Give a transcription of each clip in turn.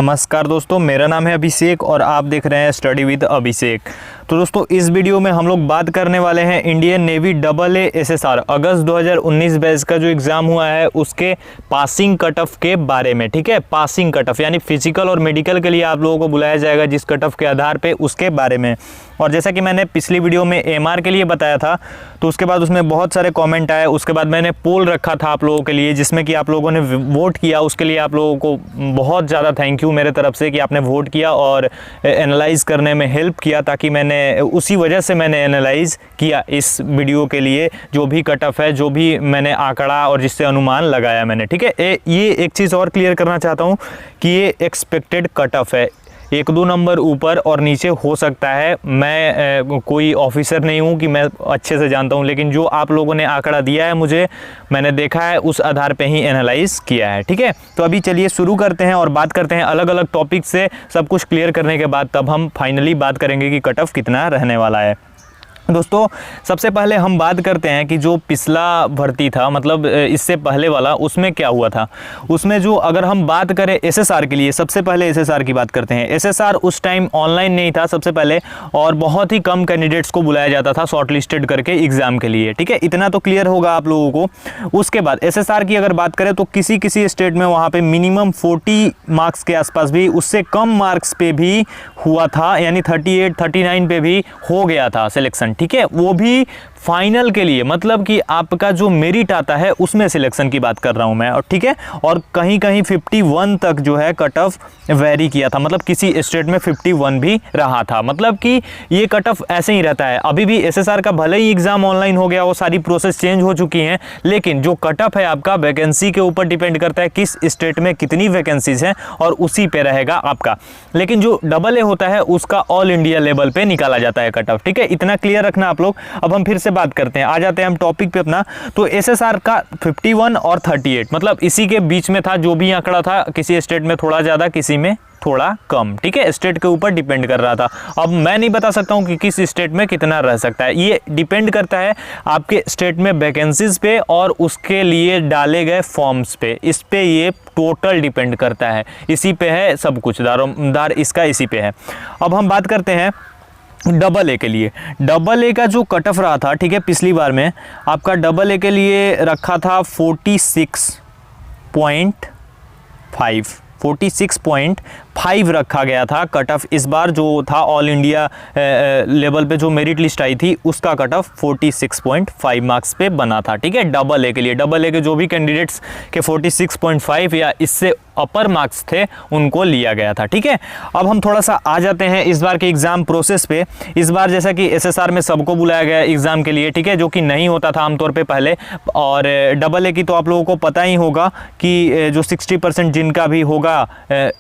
नमस्कार दोस्तों, मेरा नाम है अभिषेक और आप देख रहे हैं स्टडी विद अभिषेक। तो दोस्तों, इस वीडियो में हम लोग बात करने वाले हैं इंडियन नेवी AA SSR अगस्त 2019 बैच का जो एग्ज़ाम हुआ है उसके पासिंग कट ऑफ के बारे में। ठीक है, पासिंग कट ऑफ यानी फिजिकल और मेडिकल के लिए आप लोगों को बुलाया जाएगा जिस कट ऑफ के आधार पे, उसके बारे में। और जैसा कि मैंने पिछली वीडियो में AMR के लिए बताया था, तो उसके बाद उसमें बहुत सारे कमेंट आए। उसके बाद मैंने पोल रखा था आप लोगों के लिए जिसमें कि आप लोगों ने वोट किया। उसके लिए आप लोगों को बहुत ज़्यादा थैंक यू मेरे तरफ से कि आपने वोट किया और एनालाइज करने में हेल्प किया, ताकि मैंने उसी वजह से मैंने एनालाइज किया इस वीडियो के लिए जो भी कट ऑफ है, जो भी मैंने आंकड़ा और जिससे अनुमान लगाया मैंने। ठीक है, ये एक चीज़ और क्लियर करना चाहता हूँ कि ये एक्सपेक्टेड कट ऑफ है, 1-2 नंबर ऊपर और नीचे हो सकता है। मैं कोई ऑफिसर नहीं हूं कि मैं अच्छे से जानता हूं, लेकिन जो आप लोगों ने आंकड़ा दिया है मुझे, मैंने देखा है, उस आधार पे ही एनालाइज किया है। ठीक है, तो अभी चलिए शुरू करते हैं और बात करते हैं अलग अलग टॉपिक से। सब कुछ क्लियर करने के बाद तब हम फाइनली बात करेंगे कि कट ऑफ कितना रहने वाला है। दोस्तों, सबसे पहले हम बात करते हैं कि जो पिछला भर्ती था, मतलब इससे पहले वाला, उसमें क्या हुआ था। उसमें जो अगर हम बात करें SSR के लिए, सबसे पहले SSR की बात करते हैं। SSR उस टाइम ऑनलाइन नहीं था सबसे पहले, और बहुत ही कम कैंडिडेट्स को बुलाया जाता था शॉर्ट लिस्टेड करके एग्जाम के लिए। ठीक है, इतना तो क्लियर होगा आप लोगों को। उसके बाद SSR की अगर बात करें तो किसी किसी स्टेट में वहाँ पर मिनिमम 40 मार्क्स के आसपास भी, उससे कम मार्क्स पे भी हुआ था, यानी 38-39 पे भी हो गया था सिलेक्शन। ठीक है, वो भी फाइनल के लिए, मतलब कि आपका जो मेरिट आता है उसमें सिलेक्शन की बात कर रहा हूं मैं। और ठीक है, और कहीं कहीं 51 तक जो है कट ऑफ वेरी किया था, मतलब किसी स्टेट में 51 भी रहा था। मतलब कि ये कट ऑफ ऐसे ही रहता है। अभी भी SSR का भले ही एग्जाम ऑनलाइन हो गया, वो सारी प्रोसेस चेंज हो चुकी हैं, लेकिन जो कट ऑफ है आपका वैकेंसी के ऊपर डिपेंड करता है, किस स्टेट में कितनी वैकेंसीज हैं और उसी पे रहेगा आपका। लेकिन जो AA होता है उसका ऑल इंडिया लेवल पे निकाला जाता है कट ऑफ। ठीक है, इतना क्लियर रखना आप लोग। अब हम फिर से बात करते हैं, आ जाते हैं हम टॉपिक पे अपना। तो SSR का 51 और 38, मतलब इसी के बीच में था। जो भी आंकड़ा था, किसी स्टेट में थोड़ा ज़्यादा, किसी में थोड़ा कम। ठीक है, स्टेट के ऊपर डिपेंड कर रहा था। अब मैं नहीं बता सकता हूं कि किस स्टेट में कितना रह सकता है, ये डिपेंड करता है आपके स्टेट में वैकेंसीज पे और उसके लिए डाले गए फॉर्म्स पे। इस पे ये टोटल डिपेंड करता है, इसी पे है सब कुछ, दारोमदार इसका इसी पे है। अब हम बात करते हैं AA के लिए। AA का जो कट ऑफ रहा था, ठीक है, पिछली बार में आपका AA के लिए रखा था 46.5 रखा गया था कट ऑफ। इस बार जो था ऑल इंडिया लेवल पे जो मेरिट लिस्ट आई थी उसका कट ऑफ 46.5 मार्क्स पे बना था। ठीक है, AA के लिए, AA के जो भी कैंडिडेट्स के 46.5 या इससे अपर मार्क्स थे उनको लिया गया था। ठीक है, अब हम थोड़ा सा आ जाते हैं इस बार के एग्जाम प्रोसेस पे। इस बार जैसा कि SSR में सबको बुलाया गया एग्जाम के लिए, ठीक है, जो कि नहीं होता था आमतौर पे पहले। और AA की तो आप लोगों को पता ही होगा कि जो 60% जिनका भी होगा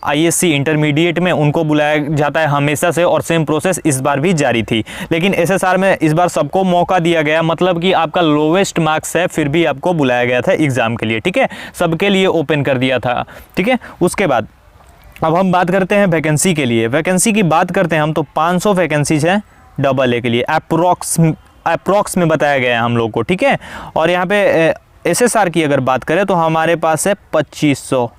ISC इंटरमीडिएट में, उनको बुलाया जाता है हमेशा से, और सेम प्रोसेस इस बार भी जारी थी। लेकिन SSR में इस बार सबको मौका दिया गया, मतलब कि आपका लोवेस्ट मार्क्स है फिर भी आपको बुलाया गया था एग्जाम के लिए। ठीक है, सबके लिए ओपन कर दिया था। ठीक है, उसके बाद अब हम बात करते हैं वैकेंसी के लिए। वैकेंसी की बात करते हैं हम, तो 500 वैकेंसीज है AA के लिए, अप्रोक्स में बताया गया है हम लोग को। ठीक है, और यहाँ पे SSR की अगर बात करें तो हमारे पास है 2500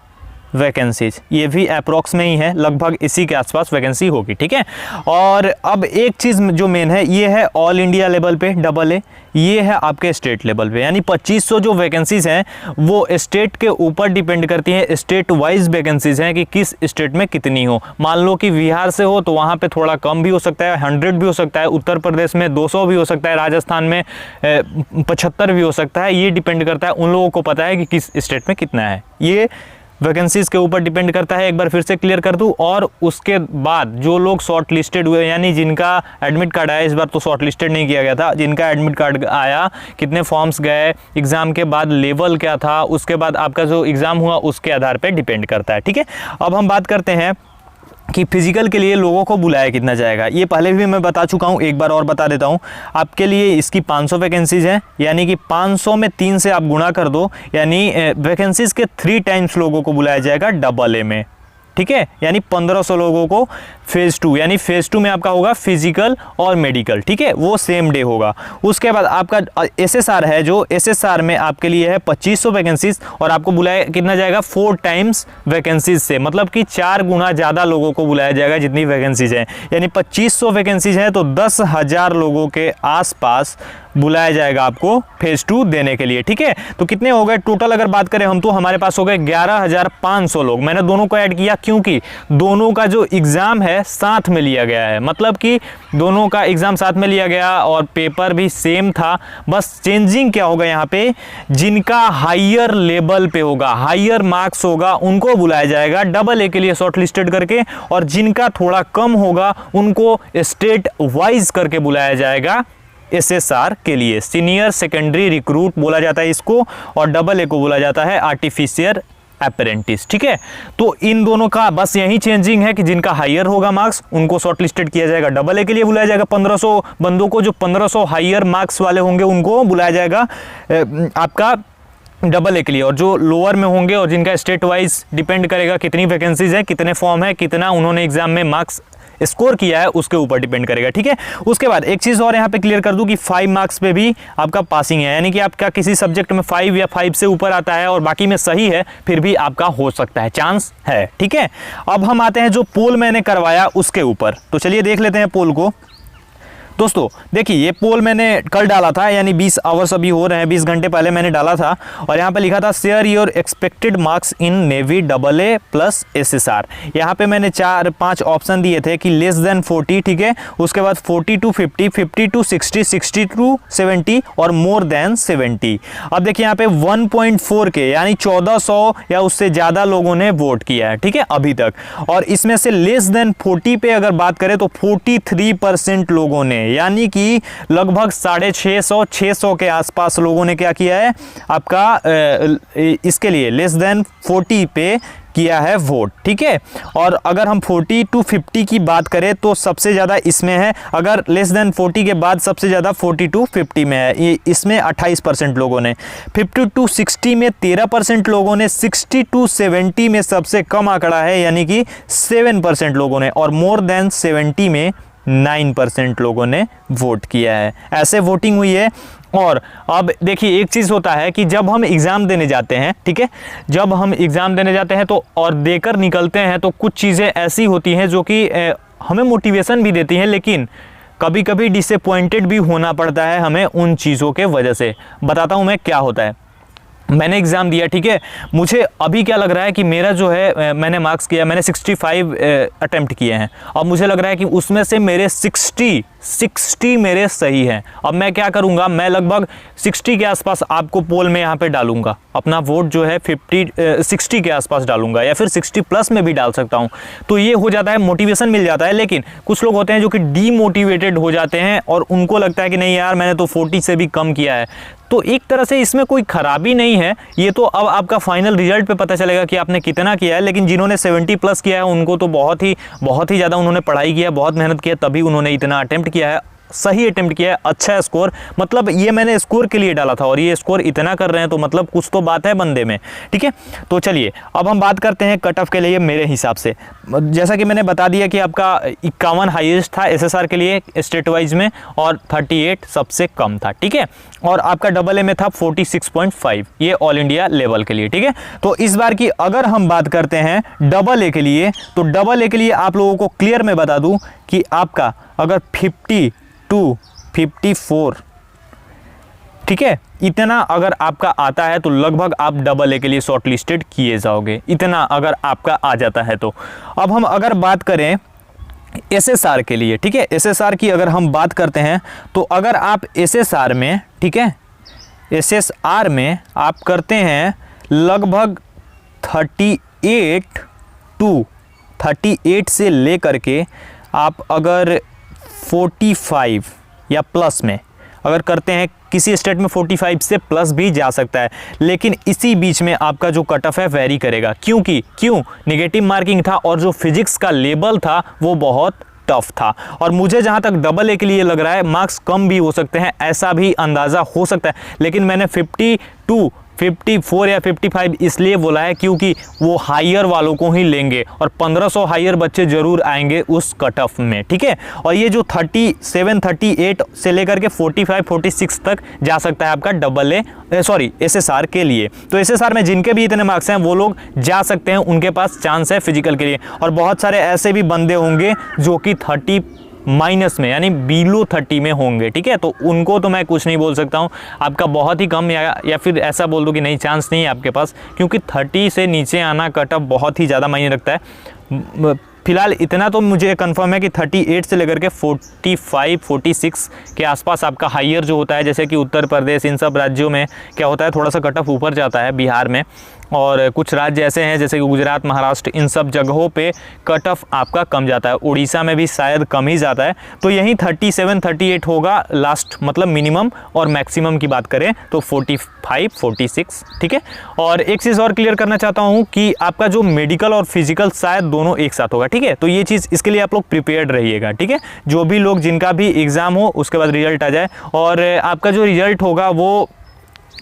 वैकेंसीज, ये भी अप्रोक्स में ही है, लगभग इसी के आसपास वैकेंसी होगी। ठीक है, और अब एक चीज़ जो मेन है, ये है ऑल इंडिया लेवल पे AA, ये है आपके स्टेट लेवल पे। यानी 2500 जो वैकेंसीज हैं वो स्टेट के ऊपर डिपेंड करती हैं, स्टेट वाइज वैकेंसीज हैं कि किस स्टेट में कितनी हो। मान लो कि बिहार से हो तो वहाँ पे थोड़ा कम भी हो सकता है, 100 भी हो सकता है, उत्तर प्रदेश में 200 भी हो सकता है, राजस्थान में 75 भी हो सकता है। ये डिपेंड करता है, उन लोगों को पता है कि किस स्टेट में कितना है, ये वैकेंसीज के ऊपर डिपेंड करता है। एक बार फिर से क्लियर कर दूं। और उसके बाद जो लोग शॉर्ट लिस्टेड हुए, यानी जिनका एडमिट कार्ड आया, इस बार तो शॉर्ट लिस्टेड नहीं किया गया था, जिनका एडमिट कार्ड आया, कितने फॉर्म्स गए, एग्जाम के बाद लेवल क्या था, उसके बाद आपका जो एग्जाम हुआ उसके आधार पर डिपेंड करता है। ठीक है, अब हम बात करते हैं कि फिजिकल के लिए लोगों को बुलाया कितना जाएगा। ये पहले भी मैं बता चुका हूँ, एक बार और बता देता हूँ आपके लिए। इसकी 500 वैकेंसीज हैं, यानी कि 500 में 3 से आप गुणा कर दो, यानी वैकेंसीज के 3 टाइम्स लोगों को बुलाया जाएगा AA में। ठीक है, यानी 1500 लोगों को फेज़ 2, यानी फेज़ 2 में आपका होगा फिजिकल और मेडिकल, ठीक है, वो सेम डे होगा। उसके बाद आपका एसएसआर है, जो एसएसआर में आपके लिए है 2500 वैकेंसीज, और आपको बुलाया कितना जाएगा 4 टाइम्स वैकेंसीज से, मतलब कि 4 गुना ज़्यादा लोगों को बुलाया जाएगा जितनी वैकेंसीज हैं, यानी 2500 वैकेंसीज है तो 10,000 लोगों के आसपास बुलाया जाएगा आपको फेज़ 2 देने के लिए, ठीक है। तो कितने हो गए टोटल अगर बात करें हम, तो हमारे पास हो गए 11,500 लोग। मैंने दोनों को ऐड किया क्योंकि दोनों का जो एग्ज़ाम है साथ में लिया गया है, मतलब कि दोनों का एग्ज़ाम साथ में लिया गया और पेपर भी सेम था। बस चेंजिंग क्या होगा यहाँ पे, जिनका हायर लेवल पे होगा, हायर मार्क्स होगा, उनको बुलाया जाएगा डबल ए के लिए शॉर्ट लिस्टेड करके, और जिनका थोड़ा कम होगा उनको स्टेट वाइज करके बुलाया जाएगा एसएसआर के लिए। सीनियर सेकेंडरी रिक्रूट बोला जाता है इसको, और डबल ए को बोला जाता है आर्टिफिशियल अप्रेंटिस, ठीक है। तो इन दोनों का बस यही चेंजिंग है कि जिनका हायर होगा मार्क्स उनको शॉर्ट लिस्टेड किया जाएगा, डबल ए के लिए बुलाया जाएगा 1500 बंदों को, जो 1500 हायर मार्क्स वाले होंगे उनको बुलाया जाएगा आपका डबल ए के लिए, और जो लोअर में होंगे और जिनका स्टेट वाइज डिपेंड करेगा कितनी वैकेंसीज है, कितने फॉर्म है, कितना उन्होंने एग्जाम में मार्क्स स्कोर किया है, उसके ऊपर डिपेंड करेगा, ठीक है। उसके बाद एक चीज़ और यहाँ पे क्लियर कर दूं कि 5 मार्क्स पे भी आपका पासिंग है, यानी कि आपका किसी सब्जेक्ट में 5 या 5 से ऊपर आता है और बाकी में सही है, फिर भी आपका हो सकता है, चांस है, ठीक है। अब हम आते हैं जो पोल मैंने करवाया उसके ऊपर, तो चलिए देख लेते हैं पोल को। दोस्तों देखिए, ये पोल मैंने कल डाला था, यानी 20 आवर्स अभी हो रहे हैं, 20 घंटे पहले मैंने डाला था, और यहाँ पे लिखा था share your expected marks in navy double A plus SSR. यहाँ पे मैंने 4-5 ऑप्शन दिए थे कि लेस देन 40, ठीक है, उसके बाद 40 to 50, 50 to 60, 60 to 70 और मोर देन 70। अब देखिए यहाँ पे 1.4 के यानी 1400 या उससे ज़्यादा लोगों ने वोट किया है, ठीक है, अभी तक। और इसमें से लेस देन 40 पे अगर बात करें तो 43% लोगों ने, यानी कि लगभग 650 के आसपास लोगों ने क्या किया है आपका इसके लिए लेस देन 40 पे किया है वोट, ठीक है। और अगर हम 40 to 50 की बात करें तो सबसे ज़्यादा इसमें है, अगर लेस देन 40 के बाद सबसे ज़्यादा 40 to 50 में है, ये इसमें 28% लोगों ने, 50 to 60 में 13% लोगों ने, 60 to 70 में सबसे कम आंकड़ा है यानी कि 7% लोगों ने, और मोर देन 70 में 9% लोगों ने वोट किया है। ऐसे वोटिंग हुई है। और अब देखिए, एक चीज़ होता है कि जब हम एग्ज़ाम देने जाते हैं, ठीक है, जब हम एग्ज़ाम देने जाते हैं तो और देकर निकलते हैं तो कुछ चीज़ें ऐसी होती हैं जो कि हमें मोटिवेशन भी देती हैं, लेकिन कभी कभी डिसअपॉइंटेड भी होना पड़ता है हमें उन चीज़ों के वजह से। बताता हूँ मैं क्या होता है। मैंने एग्ज़ाम दिया, ठीक है, मुझे अभी क्या लग रहा है कि मेरा जो है मैंने मार्क्स किया, मैंने 65 अटेम्प्ट किए हैं। अब मुझे लग रहा है कि उसमें से मेरे 60 मेरे सही हैं। अब मैं क्या करूंगा, मैं लगभग 60 के आसपास आपको पोल में यहाँ पे डालूंगा, अपना वोट जो है 60 के आसपास डालूंगा, या फिर 60 प्लस में भी डाल सकता हूँ। तो ये हो जाता है, मोटिवेशन मिल जाता है। लेकिन कुछ लोग होते हैं जो कि डीमोटिवेटेड हो जाते हैं और उनको लगता है कि नहीं यार, मैंने तो 40 से भी कम किया है। तो एक तरह से इसमें कोई खराबी नहीं है, ये तो अब आपका फाइनल रिजल्ट पे पता चलेगा कि आपने कितना किया है। लेकिन जिन्होंने 70 प्लस किया है उनको तो बहुत ही ज़्यादा उन्होंने पढ़ाई किया, बहुत मेहनत किया, तभी उन्होंने इतना अटेम्प्ट किया है, सही अटेम्प्ट किया है, अच्छा स्कोर। मतलब ये मैंने स्कोर के लिए डाला था और ये स्कोर इतना कर रहे हैं तो मतलब कुछ तो बात है बंदे में, ठीक है। तो चलिए अब हम बात करते हैं कट ऑफ के लिए। मेरे हिसाब से जैसा कि मैंने बता दिया कि आपका 51 हाईएस्ट था एसएसआर के लिए स्टेट वाइज में, और 38 सबसे कम था, ठीक है। और आपका डबल ए में था 46.5, ये ऑल इंडिया लेवल के लिए, ठीक है। तो इस बार की अगर हम बात करते हैं डबल ए के लिए, तो डबल ए के लिए आप लोगों को क्लियर में बता दूं कि आपका अगर 50 to 54, ठीक है, इतना अगर आपका आता है तो लगभग आप डबल ए के लिए शॉर्ट लिस्टेड किए जाओगे, इतना अगर आपका आ जाता है तो। अब हम अगर बात करें एसएसआर के लिए, ठीक है, एसएसआर की अगर हम बात करते हैं तो अगर आप एसएसआर में, ठीक है, एसएसआर में आप करते हैं लगभग 38 से लेकर के आप अगर 45 या प्लस में अगर करते हैं, किसी स्टेट में 45 से प्लस भी जा सकता है, लेकिन इसी बीच में आपका जो कट ऑफ है वेरी करेगा। क्यों नेगेटिव मार्किंग था और जो फिजिक्स का लेवल था वो बहुत टफ था। और मुझे जहां तक डबल ए के लिए लग रहा है मार्क्स कम भी हो सकते हैं, ऐसा भी अंदाज़ा हो सकता है। लेकिन मैंने 50 to 54 या 55 इसलिए बोला है क्योंकि वो हायर वालों को ही लेंगे और 1500 हायर बच्चे जरूर आएंगे उस कट ऑफ में, ठीक है। और ये जो 37 38 से लेकर के 45 46 तक जा सकता है आपका SSR के लिए। तो SSR में जिनके भी इतने मार्क्स हैं वो लोग जा सकते हैं, उनके पास चांस है फिजिकल के लिए। और बहुत सारे ऐसे भी बंदे होंगे जो कि 30 माइनस में यानी बिलो 30 में होंगे, ठीक है। तो उनको तो मैं कुछ नहीं बोल सकता हूँ, आपका बहुत ही कम या फिर ऐसा बोल दो कि नहीं चांस नहीं है आपके पास, क्योंकि 30 से नीचे आना कट ऑफ बहुत ही ज़्यादा मायने रखता है। फिलहाल इतना तो मुझे कंफर्म है कि 38 से लेकर के 45 46 के आसपास आपका हायर जो होता है, जैसे कि उत्तर प्रदेश, इन सब राज्यों में क्या होता है थोड़ा सा कट ऑफ ऊपर जाता है, बिहार में, और कुछ राज्य ऐसे हैं जैसे कि गुजरात, महाराष्ट्र, इन सब जगहों पे कट ऑफ आपका कम जाता है। उड़ीसा में भी शायद कम ही जाता है। तो यहीं 37 38 होगा लास्ट, मतलब मिनिमम, और मैक्सिमम की बात करें तो 45 46, ठीक है। और एक चीज़ और क्लियर करना चाहता हूँ कि आपका जो मेडिकल और फिजिकल शायद दोनों एक साथ होगा, ठीक है। तो ये चीज़, इसके लिए आप लोग प्रिपेयर्ड रहिएगा, ठीक है। जो भी लोग, जिनका भी एग्ज़ाम हो उसके बाद रिजल्ट आ जाए, और आपका जो रिजल्ट होगा वो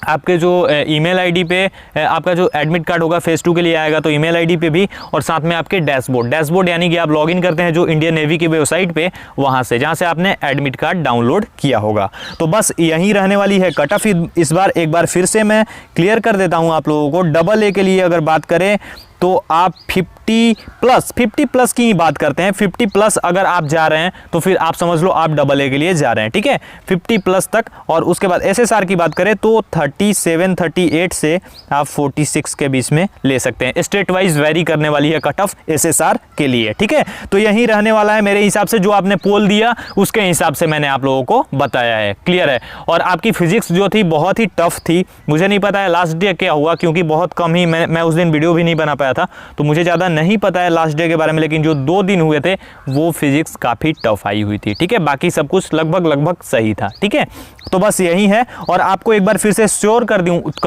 आपके जो ईमेल आईडी पे आपका जो एडमिट कार्ड होगा फेज़ 2 के लिए आएगा, तो ईमेल आईडी पे भी, और साथ में आपके डैशबोर्ड यानी कि आप लॉगिन करते हैं जो इंडियन नेवी की वेबसाइट पे, वहाँ से जहाँ से आपने एडमिट कार्ड डाउनलोड किया होगा। तो बस यहीं रहने वाली है कट ऑफ। इस बार एक बार फिर से मैं क्लियर कर देता हूँ आप लोगों को। AA के लिए अगर बात करें तो आप 50 प्लस की ही बात करते हैं। 50 प्लस अगर आप जा रहे हैं तो फिर आप समझ लो आप AA के लिए जा रहे हैं, ठीक है, 50 प्लस तक। और उसके बाद SSR की बात करें तो 37 38 से आप 46 के बीच में ले सकते हैं। स्टेट वाइज वेरी करने वाली है कट ऑफ SSR के लिए, ठीक है। तो यही रहने वाला है मेरे हिसाब से, जो आपने पोल दिया उसके हिसाब से मैंने आप लोगों को बताया है, क्लियर है। और आपकी फिजिक्स जो थी बहुत ही टफ थी, मुझे नहीं पता है लास्ट डे क्या हुआ, क्योंकि बहुत कम ही मैं उस दिन वीडियो भी नहीं बना पाया था, तो मुझे ज़्यादा नहीं पता है लास्ट डे के बारे में। लेकिन जो 2 दिन हुए थे वो फिजिक्स काफ़ी टफ आई हुई थी, ठीक है। बाकी सब कुछ लगभग सही था, ठीक है। तो बस यही है। और आपको एक बार फिर से श्योर कर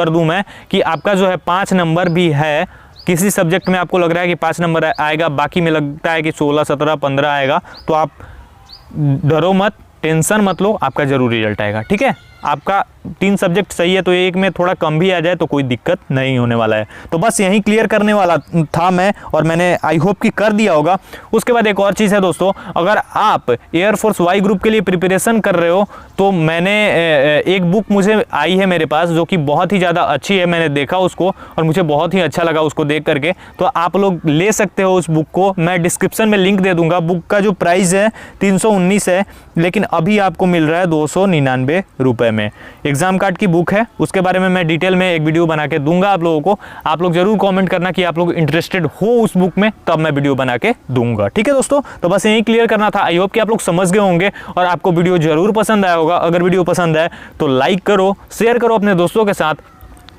दूं मैं कि आपका जो है 5 नंबर भी है। किसी सब्जेक्ट में आपको लग रहा है कि 5 नंबर आएगा, बाकी में लगता है कि 16 17 15 आएगा, तो आप डरो मत, टेंशन मत लो, आपका जरूर रिजल्ट आएगा, ठीक है। आपका 3 सब्जेक्ट सही है तो एक में थोड़ा कम भी आ जाए तो कोई दिक्कत नहीं होने वाला है। तो बस यही क्लियर करने वाला था मैं, और मैंने आई होप कि कर दिया होगा। उसके बाद एक और चीज़ है दोस्तों, अगर आप एयरफोर्स वाई ग्रुप के लिए प्रिपरेशन कर रहे हो तो मैंने एक बुक मुझे आई है मेरे पास जो कि बहुत ही ज़्यादा अच्छी है। मैंने देखा उसको और मुझे बहुत ही अच्छा लगा उसको देख करके, तो आप लोग ले सकते हो उस बुक को। मैं डिस्क्रिप्शन में लिंक दे दूंगा। बुक का जो प्राइस है 319 है, लेकिन अभी आपको मिल रहा है 299 रुपये में। एग्जाम कार्ड की बुक है, उसके बारे में मैं डिटेल में एक वीडियो बना के दूंगा आप लोगों को। आप लोग जरूर कमेंट करना कि आप लोग इंटरेस्टेड हो उस बुक में, तब मैं वीडियो बना के दूंगा, ठीक है दोस्तों। तो बस यही क्लियर करना था। आई होप कि आप लोग समझ गए होंगे और आपको वीडियो जरूर पसंद आया होगा। अगर वीडियो पसंद आए तो लाइक करो, शेयर करो अपने दोस्तों के साथ,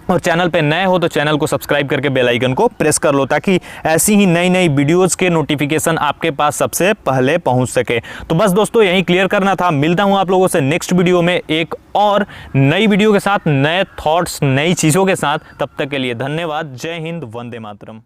और चैनल पे नए हो तो चैनल को सब्सक्राइब करके बेल आइकन को प्रेस कर लो, ताकि ऐसी ही नई वीडियोस के नोटिफिकेशन आपके पास सबसे पहले पहुंच सके। तो बस दोस्तों यही क्लियर करना था। मिलता हूं आप लोगों से नेक्स्ट वीडियो में एक और नई वीडियो के साथ, नए थॉट्स, नई चीज़ों के साथ। तब तक के लिए धन्यवाद। जय हिंद, वंदे मातरम।